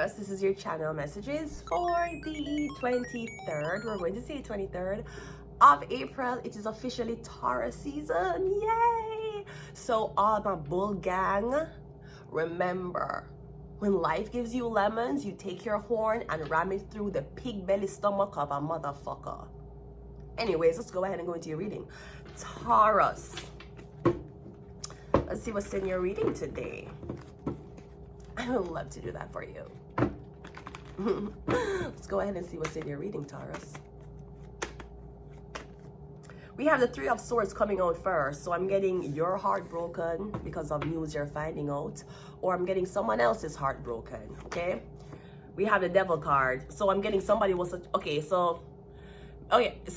Taurus, this is your channel messages for the 23rd. We're going to say 23rd of April. It is officially Taurus season. Yay! So all my bull gang, remember, when life gives you lemons, you take your horn and ram it through the pig belly stomach of a motherfucker. Anyways, let's go ahead and go into your reading. Taurus. Let's see what's in your reading today. I would love to do that for you. Let's go ahead and see what's in your reading, Taurus. We have the Three of Swords coming out first. So I'm getting your heart broken because of news you're finding out. Or I'm getting someone else's heart broken, okay? We have the Devil card. So I'm getting somebody was, okay, so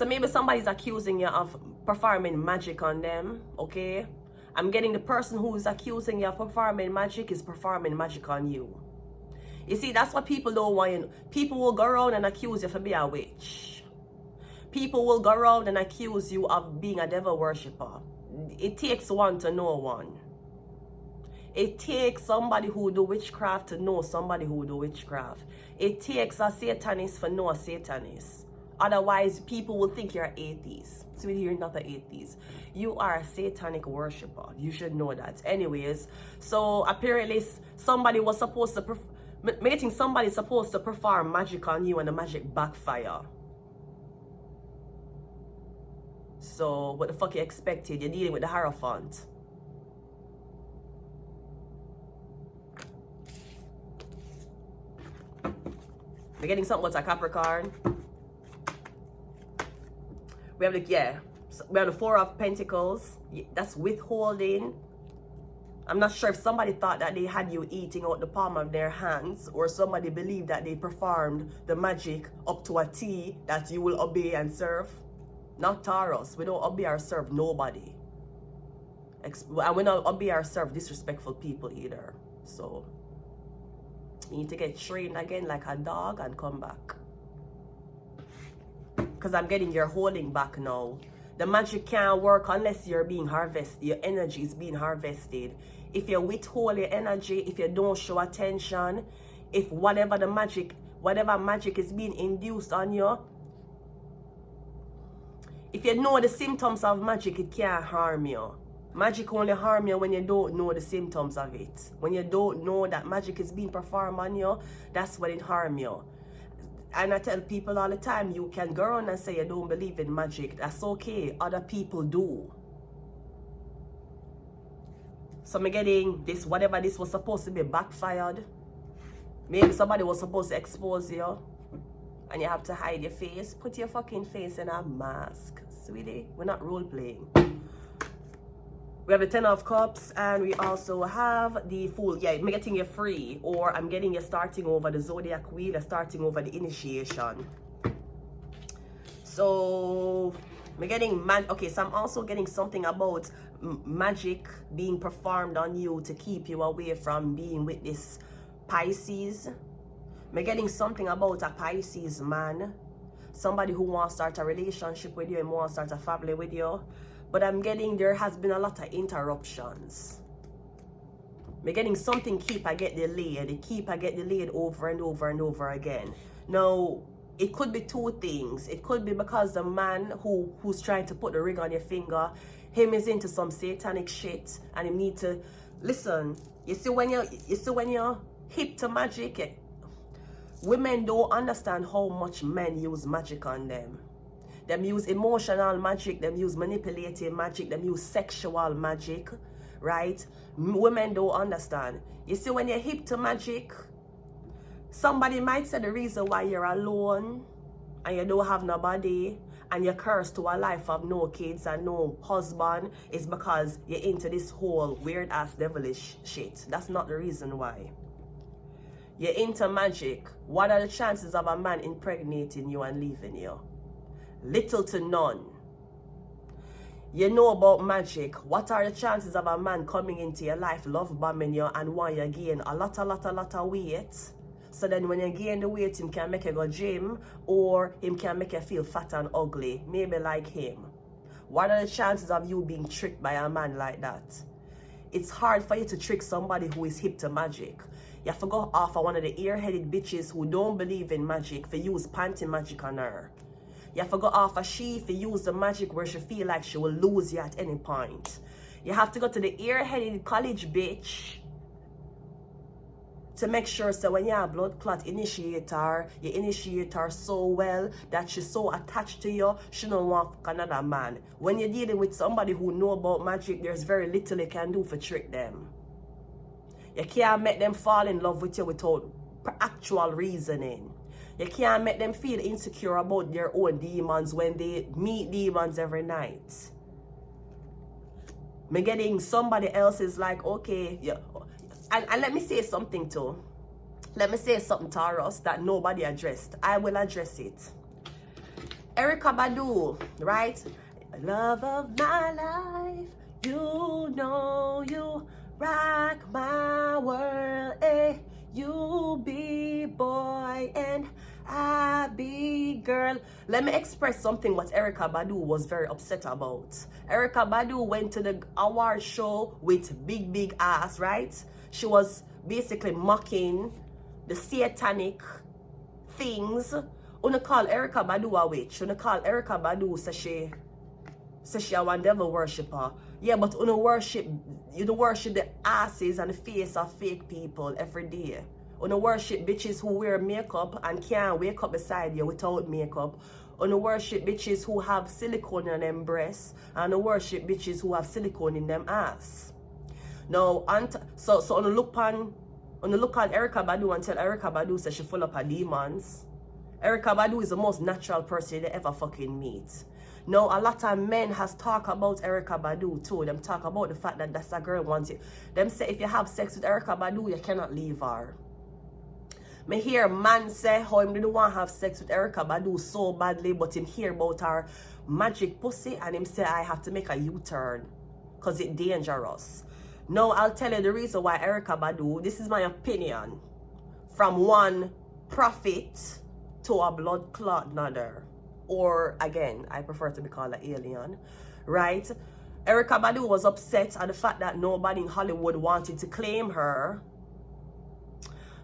maybe somebody's accusing you of performing magic on them, okay? I'm getting the person who is accusing you of performing magic is performing magic on you. You see, that's what people don't want you. People will go around and accuse you of being a witch. People will go around and accuse you of being a devil worshipper. It takes one to know one. It takes somebody who do witchcraft to know somebody who do witchcraft. It takes a Satanist to know a Satanist. Otherwise, people will think you're an atheist. Sweetie, you're not an atheist. You are a satanic worshiper. You should know that. Anyways, so apparently somebody was supposed to, somebody's supposed to perform magic on you and the magic backfire. So what the fuck you expected? You're dealing with the Hierophant. We're getting something with a Capricorn. We have the Four of Pentacles. That's withholding. I'm not sure if somebody thought that they had you eating out the palm of their hands, or somebody believed that they performed the magic up to a T that you will obey and serve. Not Taurus. We don't obey or serve nobody. And we don't obey or serve disrespectful people either. So you need to get trained again like a dog and come back. Because I'm getting you're holding back now. The magic can't work unless you're being harvested. Your energy is being harvested. If you withhold your energy, if you don't show attention, if whatever magic is being induced on you, if you know the symptoms of magic, it can't harm you. Magic only harm you when you don't know the symptoms of it. When you don't know that magic is being performed on you, that's when it harm you. And I tell people all the time, you can go on and say you don't believe in magic. That's okay. Other people do. So I'm getting this, whatever this was supposed to be backfired. Maybe somebody was supposed to expose you. And you have to hide your face. Put your fucking face in a mask. Sweetie, we're not role playing. We have the Ten of Cups, and we also have the Fool. Yeah, I'm getting you free, or I'm getting you starting over the Zodiac Wheel, or starting over the initiation. So, I'm getting okay, so I'm also getting something about magic being performed on you to keep you away from being with this Pisces. I'm getting something about a Pisces man. Somebody who wants to start a relationship with you and wants to start a family with you. But I'm getting there has been a lot of interruptions. I'm getting something keep get delayed over and over and over again. Now, it could be two things. It could be because the man who's trying to put the ring on your finger, him is into some satanic shit, and you need to listen. You see when you're hip to magic, women don't understand how much men use magic on them. Them use emotional magic, them use manipulative magic, them use sexual magic, right? Women don't understand. You see, when you're hip to magic, somebody might say the reason why you're alone and you don't have nobody and you're cursed to a life of no kids and no husband is because you're into this whole weird-ass devilish shit. That's not the reason why. You're into magic. What are the chances of a man impregnating you and leaving you? Little to none. You know about magic. What are the chances of a man coming into your life, love bombing you, and want you gain a lot of weight? So then when you gain the weight, him can make you go gym, or him can make you feel fat and ugly, maybe like him. What are the chances of you being tricked by a man like that? it's hard for you to trick somebody who is hip to magic. You have to go off of one of the ear-headed bitches who don't believe in magic for use panty magic on her. You have to go off of she for use the magic where she feel like she will lose you at any point. You have to go to the ear-headed college bitch to make sure so when you have blood clot initiate her, you initiate her so well that she's so attached to you, she don't want another man. When you're dealing with somebody who know about magic, there's very little you can do for trick them. You can't make them fall in love with you without actual reasoning. You can't make them feel insecure about their own demons when they meet demons every night. Me getting somebody else is like, okay, yeah. And let me say something too. Let me say something, Taurus, that nobody addressed. I will address it. Erykah Badu, right? Love of my life, you know you rock my world, eh? You be boy and I be girl. Let me express something what Erykah Badu was very upset about. Erykah Badu went to the award show with big ass, right? She was basically mocking the satanic things. Una call Erykah Badu a witch. Una call Erykah Badu say she a one devil worshipper. Yeah, but you worship the asses and the face of fake people every day. You worship bitches who wear makeup and can't wake up beside you without makeup. You worship bitches who have silicone in them breasts, and you worship bitches who have silicone in them ass. Now, so on the look on Erykah Badu and tell Erykah Badu says she full up her demons. Erykah Badu is the most natural person they ever fucking meet. Now, a lot of men has talked about Erykah Badu too. Them talk about the fact that that's a girl wants you. Them say if you have sex with Erykah Badu, you cannot leave her. Me hear man say how him didn't want to have sex with Erykah Badu so badly, but him hear about her magic pussy and him say I have to make a U-turn because it's dangerous. Now, I'll tell you the reason why Erykah Badu, this is my opinion, from one prophet to a blood clot another. Or, again, I prefer to be called an alien, right? Erykah Badu was upset at the fact that nobody in Hollywood wanted to claim her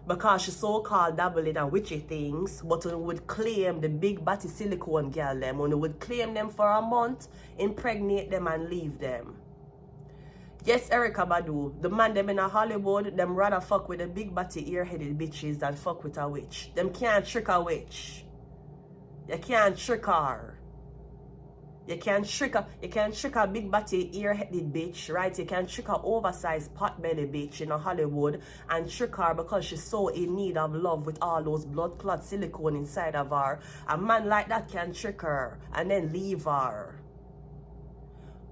because she so-called dabbling and witchy things, but one would claim the big batty silicone girl them, one would claim them for a month, impregnate them and leave them. Yes, Erykah Badu, the man them in a Hollywood, them rather fuck with the big batty ear-headed bitches than fuck with a witch. Them can't trick a witch. You can't trick her. You can't trick a big batty ear-headed bitch, right? You can't trick a oversized pot-belly bitch in a Hollywood and trick her because she's so in need of love with all those blood clot silicone inside of her. A man like that can trick her and then leave her.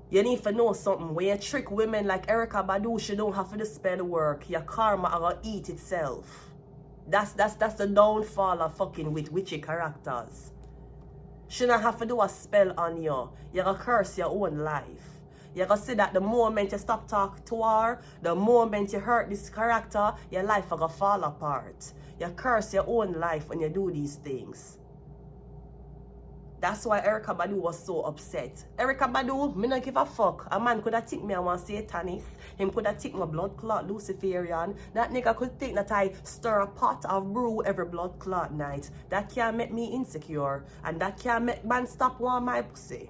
You need to know something. When you trick women like Erykah Badu, she don't have to spend the work. Your karma will eat itself. That's the downfall of fucking with witchy characters. She don't have to do a spell on you. You're gonna curse your own life. You're gonna see that the moment you stop talking to her, the moment you hurt this character, your life will gonna fall apart. You curse your own life when you do these things. That's why Erykah Badu was so upset. Erykah Badu, me not give a fuck. A man could have think me I want satanist. Him could have think my blood clot Luciferian. That nigga could think that I stir a pot of brew every blood clot night. That can't make me insecure. And that can't make man stop want my pussy.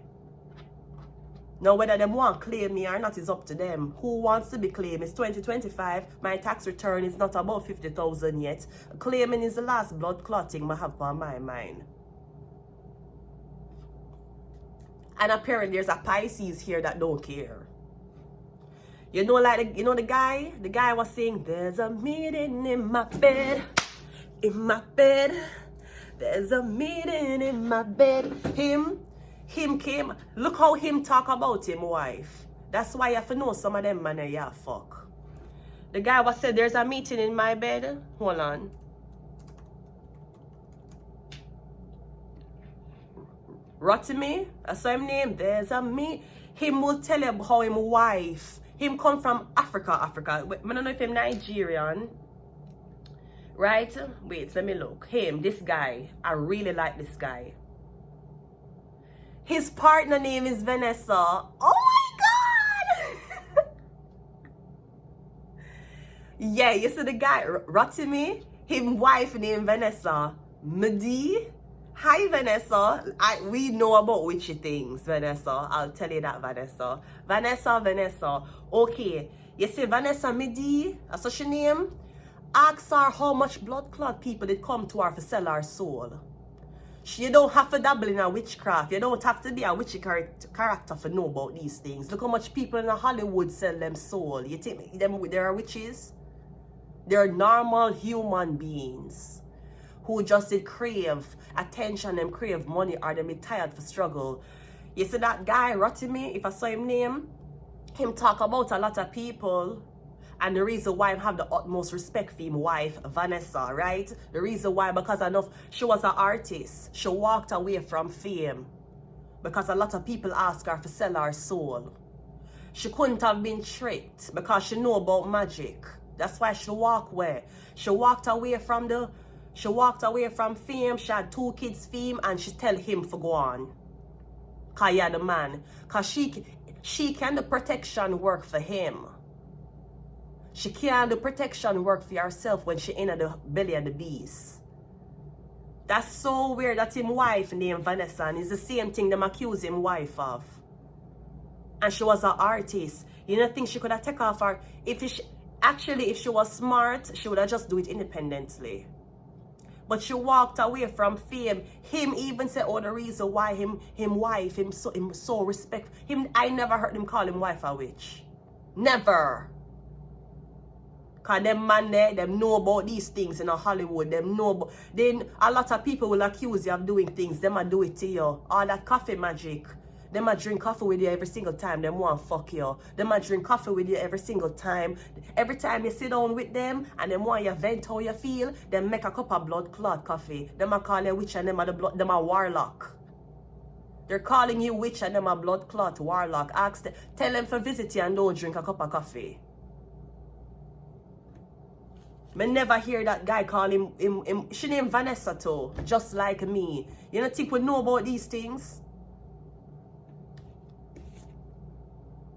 Now whether them want to claim me or not is up to them. Who wants to be claimed? It's 2025. My tax return is not about 50,000 yet. Claiming is the last blood clotting I have on my mind. And apparently there's a Pisces here that don't care. You know, like the guy? The guy was saying, there's a meeting in my bed. In my bed. There's a meeting in my bed. Him came. Look how him talk about him wife. That's why you have to know some of them man are yeah fuck. The guy was said, there's a meeting in my bed. Hold on. Rotimi, that's his name. There's a me. Him will tell you how him wife. Him come from Africa. I don't know if him Nigerian. Right? Wait, let me look. This guy. I really like this guy. His partner name is Vanessa. Oh my god! Yeah, you see the guy, Rotimi, him wife named Vanessa. Madi. Hi, Vanessa. We know about witchy things, Vanessa. I'll tell you that, Vanessa. Vanessa. Okay. You see, Vanessa Midi, that's what she name. Ask her how much blood clot people did come to her for sell her soul. You don't have to dabble in a witchcraft. You don't have to be a witchy character for know about these things. Look how much people in Hollywood sell them soul. You think them they are witches? They're normal human beings who just did crave attention and crave money, or them be tired for struggle. You see that guy, Rotimi, if I saw him name, him talk about a lot of people, and the reason why I have the utmost respect for him wife, Vanessa, right? The reason why, because enough, she was an artist. She walked away from fame because a lot of people ask her to sell her soul. She couldn't have been tricked because she know about magic. That's why she walked away. She walked away from fame. She had 2 kids fame, and she tell him to go on. Cause you're the man. Cause she can do protection work for him. She can't do protection work for herself when she in the belly of the beast. That's so weird that him wife named Vanessa, and it's the same thing them accuse him wife of. And she was an artist. You don't think she could have taken off her? If she was smart, she would have just do it independently. But she walked away from fame. Him even said, oh, the reason why him so respect him. I never heard him call him wife a witch. Never. Cause them man there, them know about these things in Hollywood. Them know about, then a lot of people will accuse you of doing things. Them a do it to you. All that coffee magic. Them a drink coffee with you every single time. Them want fuck you. Them a drink coffee with you every single time. Every time you sit down with them and them want you vent how you feel, them make a cup of blood clot coffee. Them a call you witch and them a warlock. They're calling you witch and them a blood clot warlock. Ask them, tell them to visit you and don't drink a cup of coffee. I never hear that guy call him she named Vanessa too, just like me. You don't think we know about these things?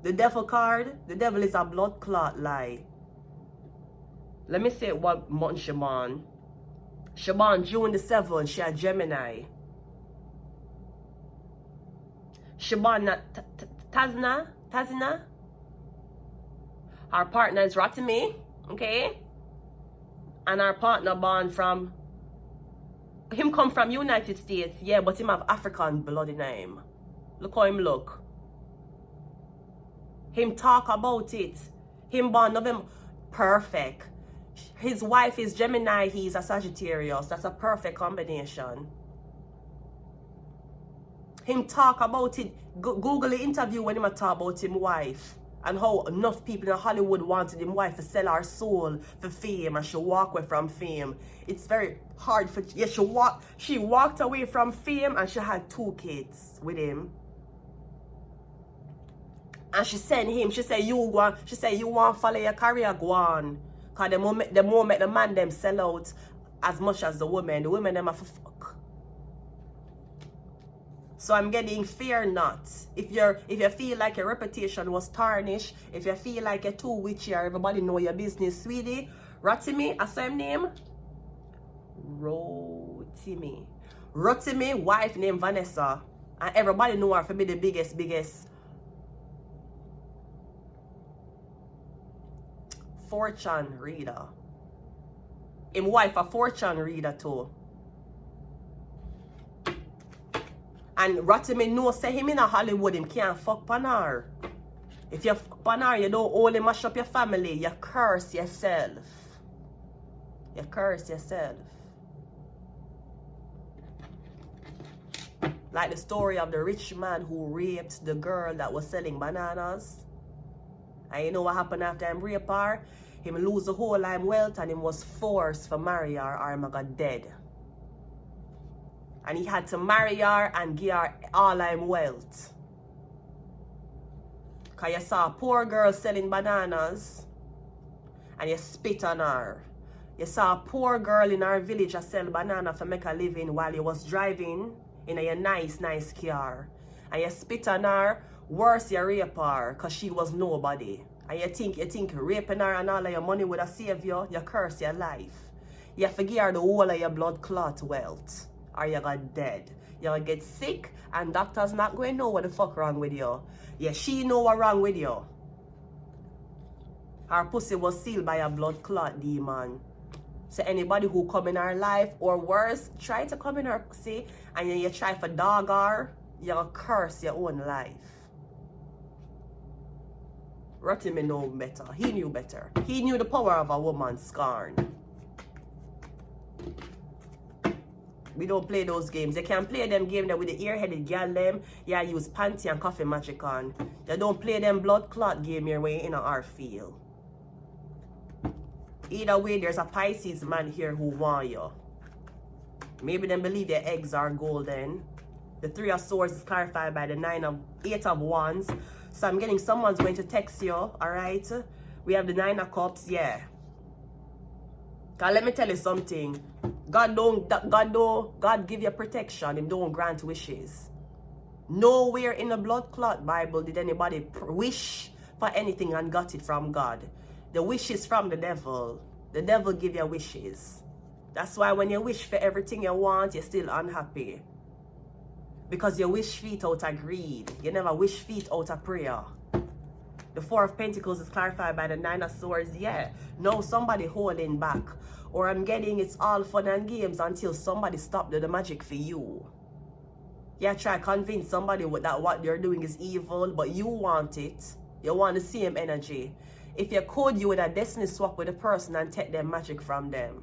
The devil card, the devil is a blood clot lie. Let me say what month she born. She born June the 7th, she a Gemini. She born Tazina. Her partner is Rotimi, okay? And our partner born from, him come from United States, yeah, but him have African blood in him. Look how him look. Him talk about it. Him born November, perfect. His wife is Gemini, he's a Sagittarius. That's a perfect combination. Him talk about it. Google the interview when him talk about him wife. And how enough people in Hollywood wanted him wife to sell her soul for fame, and she walk away from fame. It's very hard for, yeah, she walked away from fame, and she had 2 kids with him. And she sent him, she said you want to follow your career, go on. Cause the moment the man them sell out as much as the women them have to fuck. So I'm getting fear not. If you feel like your reputation was tarnished, if you feel like you're too witchy or everybody know your business, sweetie, Rotimi, a same name? Rotimi, wife named Vanessa. And everybody know her for be the biggest fortune reader. Him wife a fortune reader too. And Rotimi know say him in a Hollywood, him can't fuck pan her. If you fuck pan her, you don't only mash up your family, you curse yourself. You curse yourself. Like the story of the rich man who raped the girl that was selling bananas. And you know what happened after him rape her? Him lose the whole of him wealth, and him was forced to marry her or him got dead. And he had to marry her and give her all of him wealth. Because you saw a poor girl selling bananas and you spit on her. You saw a poor girl in our village that sell banana for make a living while you was driving in a nice car. And you spit on her, worse you rape her because she was nobody. And you think raping her and all of your money would have saved you, you curse your life. You forgive her the whole of your blood clot wealth. Or you got dead. You'll get sick and doctors not going to know what the fuck wrong with you. Yeah, she know what wrong with you. Her pussy was sealed by a blood clot demon. So anybody who come in her life or worse, try to come in her pussy and you try for dog her, you'll curse your own life. Rotimi know better. He knew better. He knew the power of a woman, Scorn. We don't play those games. You can play them games with the ear-headed girl them. Yeah, use panty and coffee magic on. You don't play them blood clot game here when you're in our field. Either way, there's a Pisces man here who want you. Maybe them believe their eggs are golden. The 3 of Swords is clarified by the 8 of Wands. So I'm getting someone's going to text you, alright? We have the 9 of Cups, yeah. Cause let me tell you something. God give you protection. Him don't grant wishes. Nowhere in the blood clot Bible did anybody wish for anything and got it from God. The wish is from the devil. The devil give you wishes. That's why when you wish for everything you want, you're still unhappy. Because you wish feet out of greed. You never wish feet out of prayer. The 4 of Pentacles is clarified by the 9 of Swords. Yeah, no, somebody holding back. Or I'm getting it's all fun and games until somebody stop the magic for you. Yeah, try convince somebody that what they're doing is evil, but you want it. You want the same energy. If you could, you would have destiny swap with the person and take their magic from them.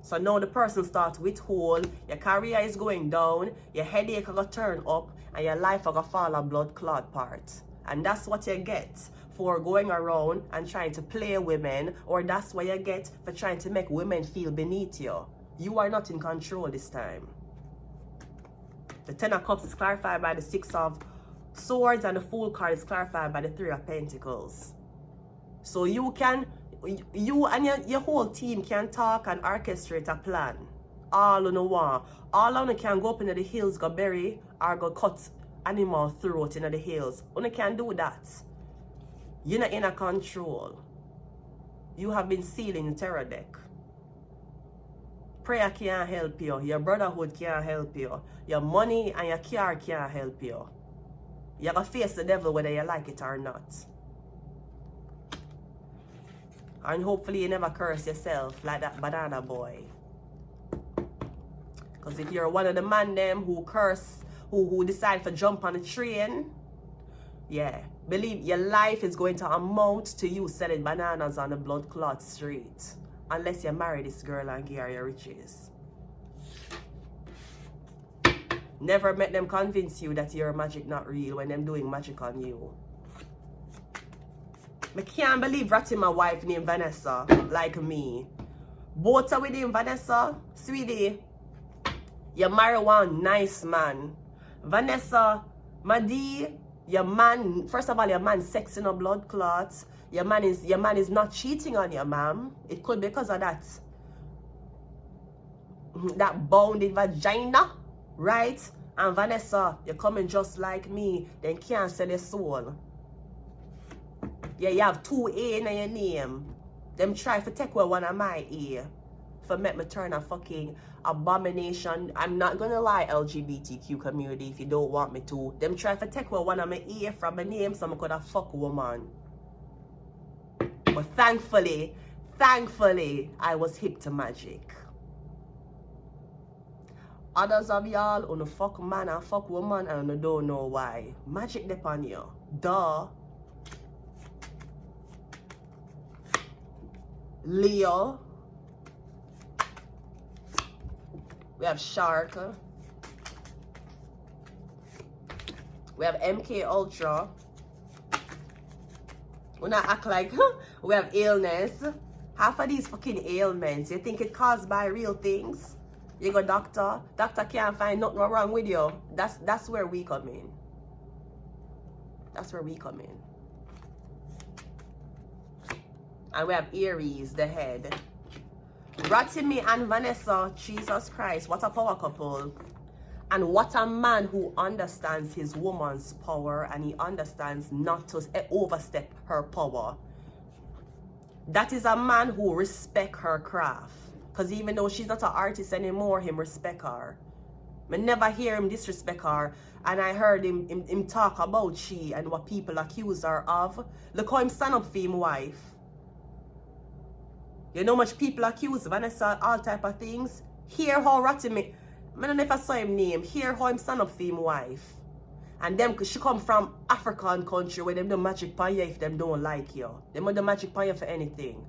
So now the person starts withhold, your career is going down, your headache will turn up, and your life will fall a blood clot part. And that's what you get for going around and trying to play women, or that's what you get for trying to make women feel beneath you. You are not in control this time. The 10 of Cups is clarified by the 6 of Swords, and the Fool card is clarified by the 3 of Pentacles. So you and your whole team can talk and orchestrate a plan. All on one. All on can go up into the hills, go bury, or go cut animal throat into the hills. You can do that. You're not in a control. You have been sealing the terror deck. Prayer can't help you. Your brotherhood can't help you. Your money and your car can't help you. You're going to face the devil whether you like it or not. And hopefully you never curse yourself like that banana boy. Because if you're one of the man them who curse, who decide to jump on a train, yeah, believe your life is going to amount to you selling bananas on the blood clot street. Unless you marry this girl and give her your riches. Never let them convince you that your magic not real when them doing magic on you. I can't believe ratting my wife named Vanessa like me. Both are with him, Vanessa. Sweetie, you marry one nice man. Vanessa, Madi, your man, first of all, your man sex in a blood clots. Your man is not cheating on you, ma'am. It could be because of that bounded vagina, right? And Vanessa, you're coming just like me, then cancel your soul. Yeah, you have 2 A in your name. Them try to take away one of my A. For make me turn a fucking abomination. I'm not gonna lie, LGBTQ community, if you don't want me to. Them try to take away one of my A from my name so I could have fuck woman. But thankfully, I was hip to magic. Others of y'all who fuck man and fuck woman and you don't know why. Magic depend on you. Duh. Leo. We have Shark. We have MK Ultra. We not act like we have illness. Half of these fucking ailments, you think it caused by real things? You go doctor can't find nothing wrong with you. That's where we come in. That's where we come in. And we have Aries, the head. Rotimi and Vanessa, Jesus Christ, what a power couple. And what a man who understands his woman's power and he understands not to overstep her power. That is a man who respects her craft. Because even though she's not an artist anymore, him respect her. I never hear him disrespect her. And I heard him talk about she and what people accuse her of. Look how him stand up for him wife. You know much people accuse Vanessa all type of things. Hear how rotten me. I don't know if I saw him name. Hear how him stand up for him wife. And them, cause she come from African country where them do magic pan you if them don't like you. Them do magic pan you for anything.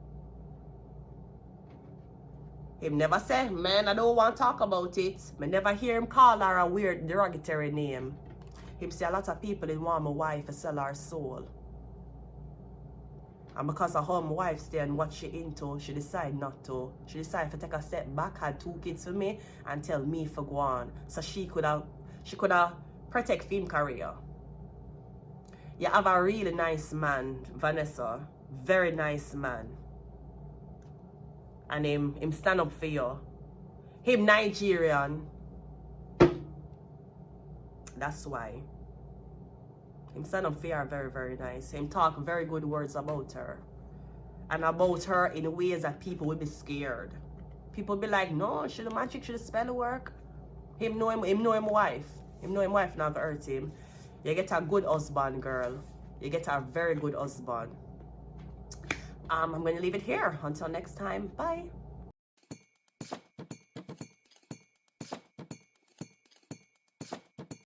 Him never say, man, I don't want to talk about it. I never hear him call her a weird derogatory name. Him say a lot of people in want my wife to sell her soul. And because of how my wife stay and what she into, she decide not to. She decide to take a step back, had 2 kids for me, and tell me for go on. So she could have protect film career. You have a really nice man, Vanessa. Very nice man. And him stand up for you. Him Nigerian. That's why. Him stand up for her very, very nice. Him talk very good words about her. And about her in ways that people will be scared. People be like, no, she the magic, she the spell work. Him know him wife. Him know him wife not hurt him. You get a good husband, girl. You get a very good husband. I'm going to leave it here. Until next time. Bye.